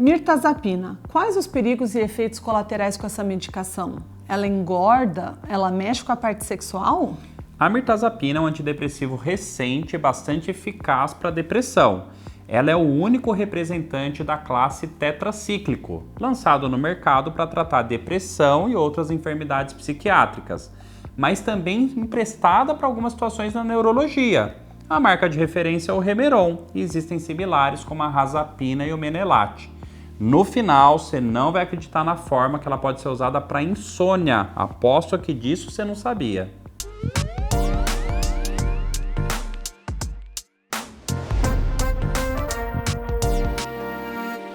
Mirtazapina. Quais os perigos e efeitos colaterais com essa medicação? Ela engorda? Ela mexe com a parte sexual? A mirtazapina é um antidepressivo recente e bastante eficaz para depressão. Ela é o único representante da classe tetracíclico, lançado no mercado para tratar depressão e outras enfermidades psiquiátricas, mas também emprestada para algumas situações na neurologia. A marca de referência é o Remeron e existem similares como a Razapina e o Menelate. No final, você não vai acreditar na forma que ela pode ser usada para insônia. Aposto que disso você não sabia.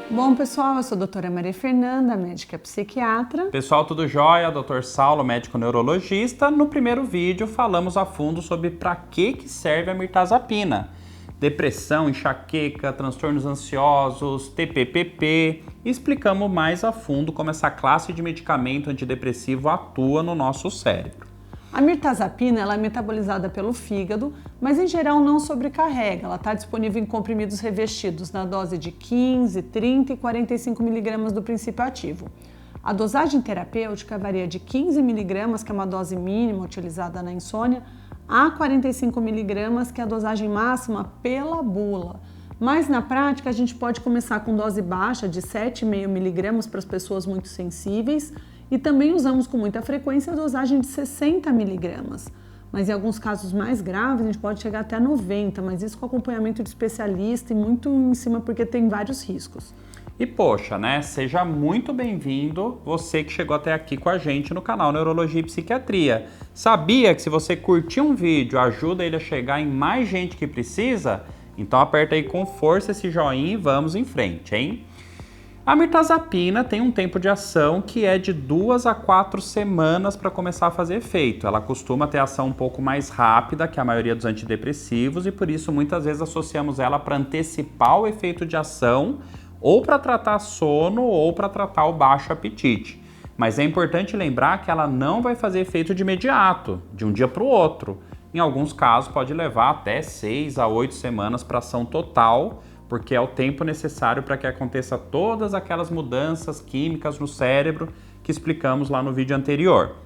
Bom, pessoal, eu sou a doutora Maria Fernanda, médica psiquiatra. Pessoal, tudo jóia? Dr. Saulo, médico neurologista. No primeiro vídeo, falamos a fundo sobre para que serve a mirtazapina. Depressão, enxaqueca, transtornos ansiosos, TPPP. E explicamos mais a fundo como essa classe de medicamento antidepressivo atua no nosso cérebro. A mirtazapina ela é metabolizada pelo fígado, mas em geral não sobrecarrega. Ela está disponível em comprimidos revestidos na dose de 15, 30 e 45 mg do princípio ativo. A dosagem terapêutica varia de 15 mg, que é uma dose mínima utilizada na insônia, a 45 mg, que é a dosagem máxima pela bula. Mas na prática a gente pode começar com dose baixa de 7,5 mg para as pessoas muito sensíveis e também usamos com muita frequência a dosagem de 60 mg. Mas em alguns casos mais graves a gente pode chegar até 90, mas isso com acompanhamento de especialista e muito em cima porque tem vários riscos. E poxa, né? Seja muito bem-vindo você que chegou até aqui com a gente no canal Neurologia e Psiquiatria. Sabia que se você curtir um vídeo ajuda ele a chegar em mais gente que precisa? Então aperta aí com força esse joinha e vamos em frente, hein? A mirtazapina tem um tempo de ação que é de 2 a 4 semanas para começar a fazer efeito. Ela costuma ter ação um pouco mais rápida que a maioria dos antidepressivos e por isso muitas vezes associamos ela para antecipar o efeito de ação ou para tratar sono ou para tratar o baixo apetite. Mas é importante lembrar que ela não vai fazer efeito de imediato, de um dia para o outro. Em alguns casos pode levar até 6 a 8 semanas para ação total, porque é o tempo necessário para que aconteça todas aquelas mudanças químicas no cérebro que explicamos lá no vídeo anterior.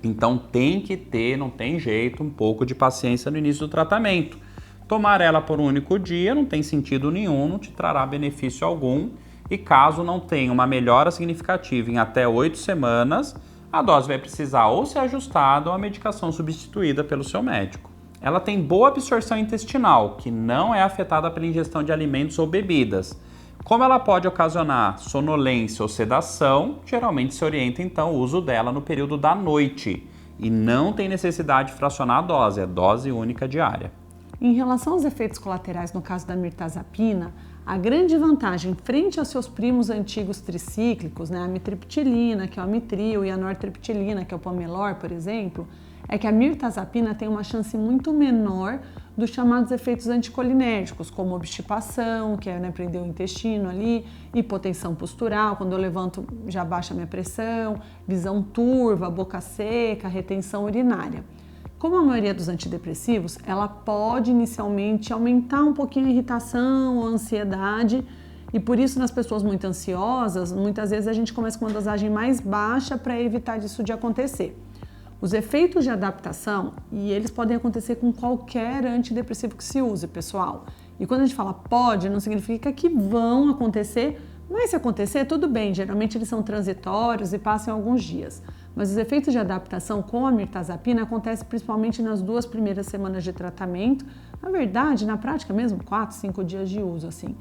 Então tem que ter, não tem jeito, um pouco de paciência no início do tratamento. Tomar ela por um único dia não tem sentido nenhum, não te trará benefício algum e caso não tenha uma melhora significativa em até 8 semanas, a dose vai precisar ou ser ajustada ou a medicação substituída pelo seu médico. Ela tem boa absorção intestinal, que não é afetada pela ingestão de alimentos ou bebidas. Como ela pode ocasionar sonolência ou sedação, geralmente se orienta então o uso dela no período da noite. E não tem necessidade de fracionar a dose, é dose única diária. Em relação aos efeitos colaterais no caso da mirtazapina, a grande vantagem frente aos seus primos antigos tricíclicos, né, a amitriptilina, que é o amitril, e a nortriptilina, que é o Pomelor, por exemplo, é que a mirtazapina tem uma chance muito menor dos chamados efeitos anticolinérgicos, como obstipação, que é prender o intestino ali, hipotensão postural, quando eu levanto já baixa a minha pressão, visão turva, boca seca, retenção urinária. Como a maioria dos antidepressivos, ela pode inicialmente aumentar um pouquinho a irritação ou a ansiedade e por isso nas pessoas muito ansiosas, muitas vezes a gente começa com uma dosagem mais baixa para evitar disso de acontecer. Os efeitos de adaptação, e eles podem acontecer com qualquer antidepressivo que se use, pessoal. E quando a gente fala pode, não significa que vão acontecer, mas se acontecer, tudo bem, geralmente eles são transitórios e passam em alguns dias. Mas os efeitos de adaptação com a mirtazapina acontecem principalmente nas 2 primeiras semanas de tratamento, na verdade, na prática mesmo, 4, 5 dias de uso, assim.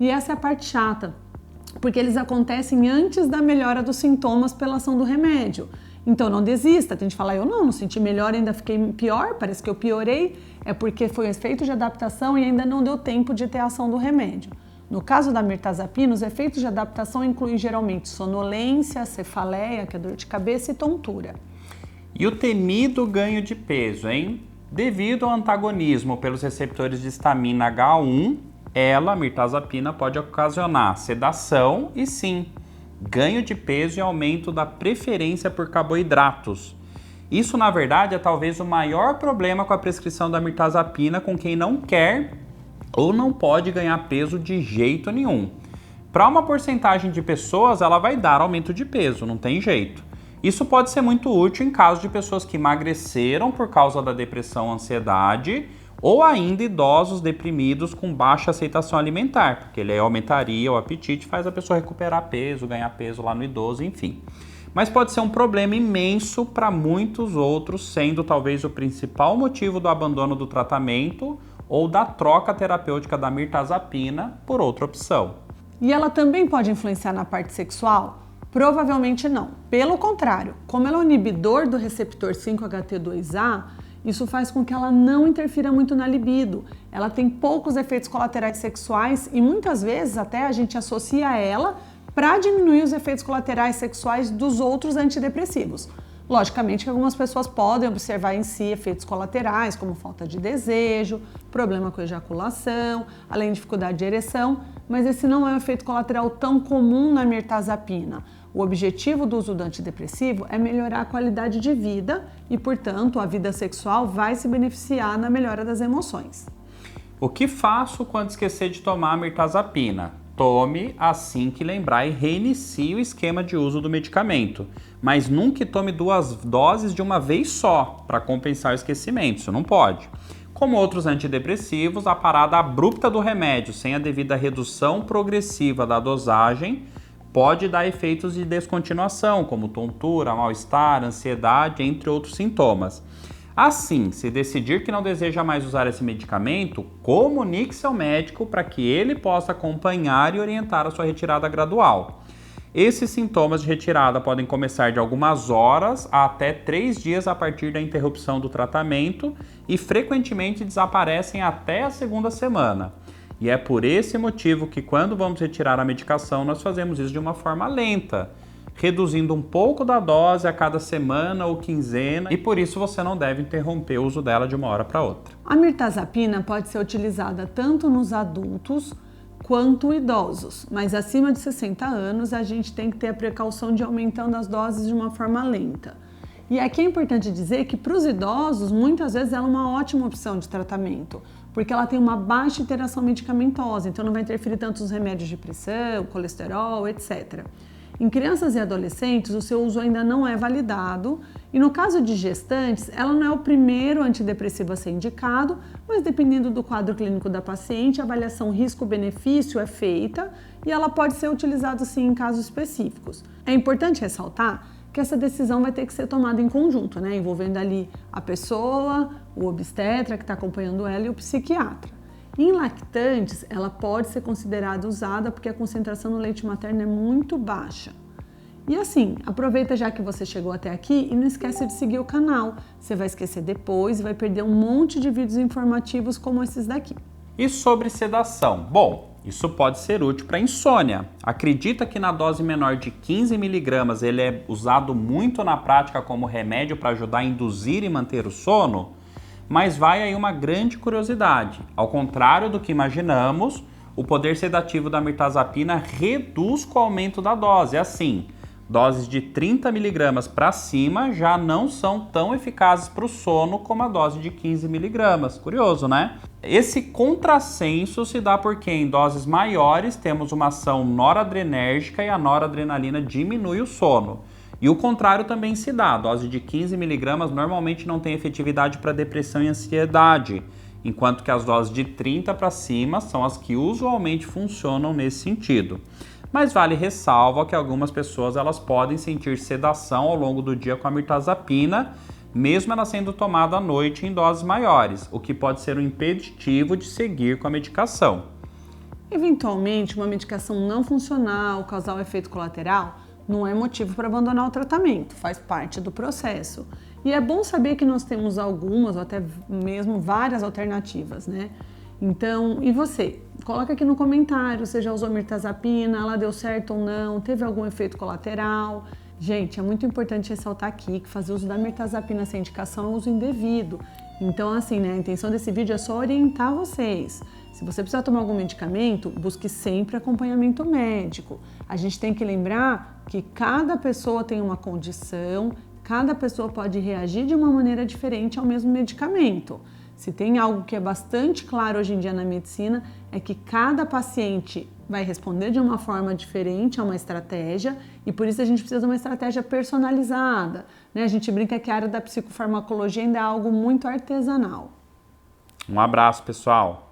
E essa é a parte chata, porque eles acontecem antes da melhora dos sintomas pela ação do remédio. Então não desista, tem gente que fala, eu não senti melhor, ainda fiquei pior, parece que eu piorei, é porque foi um efeito de adaptação e ainda não deu tempo de ter a ação do remédio. No caso da mirtazapina, os efeitos de adaptação incluem geralmente sonolência, cefaleia, que é dor de cabeça e tontura. E o temido ganho de peso, hein? Devido ao antagonismo pelos receptores de histamina H1, a mirtazapina pode ocasionar sedação e sim, ganho de peso e aumento da preferência por carboidratos. Isso, na verdade, é talvez o maior problema com a prescrição da mirtazapina com quem não quer ou não pode ganhar peso de jeito nenhum. Para uma porcentagem de pessoas, ela vai dar aumento de peso, não tem jeito. Isso pode ser muito útil em caso de pessoas que emagreceram por causa da depressão, ansiedade, ou ainda idosos deprimidos com baixa aceitação alimentar, porque ele aumentaria o apetite, faz a pessoa recuperar peso, ganhar peso lá no idoso, enfim. Mas pode ser um problema imenso para muitos outros, sendo talvez o principal motivo do abandono do tratamento ou da troca terapêutica da mirtazapina por outra opção. E ela também pode influenciar na parte sexual? Provavelmente não. Pelo contrário, como ela é um inibidor do receptor 5-HT2A, isso faz com que ela não interfira muito na libido. Ela tem poucos efeitos colaterais sexuais e muitas vezes até a gente associa ela para diminuir os efeitos colaterais sexuais dos outros antidepressivos. Logicamente que algumas pessoas podem observar em si efeitos colaterais, como falta de desejo, problema com ejaculação, além de dificuldade de ereção, mas esse não é um efeito colateral tão comum na mirtazapina. O objetivo do uso do antidepressivo é melhorar a qualidade de vida e, portanto, a vida sexual vai se beneficiar na melhora das emoções. O que faço quando esquecer de tomar a mirtazapina? Tome assim que lembrar e reinicie o esquema de uso do medicamento, mas nunca tome 2 doses de uma vez só para compensar o esquecimento, isso não pode. Como outros antidepressivos, a parada abrupta do remédio sem a devida redução progressiva da dosagem pode dar efeitos de descontinuação, como tontura, mal-estar, ansiedade, entre outros sintomas. Assim, se decidir que não deseja mais usar esse medicamento, comunique seu médico para que ele possa acompanhar e orientar a sua retirada gradual. Esses sintomas de retirada podem começar de algumas horas a até 3 dias a partir da interrupção do tratamento e frequentemente desaparecem até a 2ª semana. E é por esse motivo que quando vamos retirar a medicação, nós fazemos isso de uma forma lenta, reduzindo um pouco da dose a cada semana ou quinzena, e por isso você não deve interromper o uso dela de uma hora para outra. A mirtazapina pode ser utilizada tanto nos adultos quanto idosos, mas acima de 60 anos a gente tem que ter a precaução de ir aumentando as doses de uma forma lenta. E aqui é importante dizer que para os idosos, muitas vezes ela é uma ótima opção de tratamento, porque ela tem uma baixa interação medicamentosa, então não vai interferir tanto nos remédios de pressão, colesterol, etc. Em crianças e adolescentes, o seu uso ainda não é validado e no caso de gestantes, ela não é o primeiro antidepressivo a ser indicado, mas dependendo do quadro clínico da paciente, a avaliação risco-benefício é feita e ela pode ser utilizada sim em casos específicos. É importante ressaltar que essa decisão vai ter que ser tomada em conjunto, né? Envolvendo ali a pessoa, o obstetra que está acompanhando ela e o psiquiatra. Em lactantes, ela pode ser considerada usada porque a concentração no leite materno é muito baixa. E assim, aproveita já que você chegou até aqui e não esquece de seguir o canal. Você vai esquecer depois e vai perder um monte de vídeos informativos como esses daqui. E sobre sedação? Bom, isso pode ser útil para insônia. Acredita que na dose menor de 15 mg ele é usado muito na prática como remédio para ajudar a induzir e manter o sono? Mas vai aí uma grande curiosidade. Ao contrário do que imaginamos, o poder sedativo da mirtazapina reduz com o aumento da dose. Assim, doses de 30 mg para cima já não são tão eficazes para o sono como a dose de 15 mg. Curioso, né? Esse contrassenso se dá porque em doses maiores temos uma ação noradrenérgica e a noradrenalina diminui o sono. E o contrário também se dá. A dose de 15 mg normalmente não tem efetividade para depressão e ansiedade, enquanto que as doses de 30 para cima são as que usualmente funcionam nesse sentido. Mas vale ressalva que algumas pessoas elas podem sentir sedação ao longo do dia com a mirtazapina, mesmo ela sendo tomada à noite em doses maiores, o que pode ser um impeditivo de seguir com a medicação. Eventualmente, uma medicação não funcional, causar um efeito colateral, não é motivo para abandonar o tratamento, faz parte do processo. E é bom saber que nós temos algumas ou até mesmo várias alternativas, né? Então, e você? Coloca aqui no comentário, você já usou mirtazapina, ela deu certo ou não, teve algum efeito colateral? Gente, é muito importante ressaltar aqui que fazer uso da mirtazapina sem indicação é um uso indevido. Então, assim, né, a intenção desse vídeo é só orientar vocês. Se você precisar tomar algum medicamento, busque sempre acompanhamento médico. A gente tem que lembrar que cada pessoa tem uma condição, cada pessoa pode reagir de uma maneira diferente ao mesmo medicamento. Se tem algo que é bastante claro hoje em dia na medicina, é que cada paciente vai responder de uma forma diferente a uma estratégia e por isso a gente precisa de uma estratégia personalizada, né? A gente brinca que a área da psicofarmacologia ainda é algo muito artesanal. Um abraço, pessoal!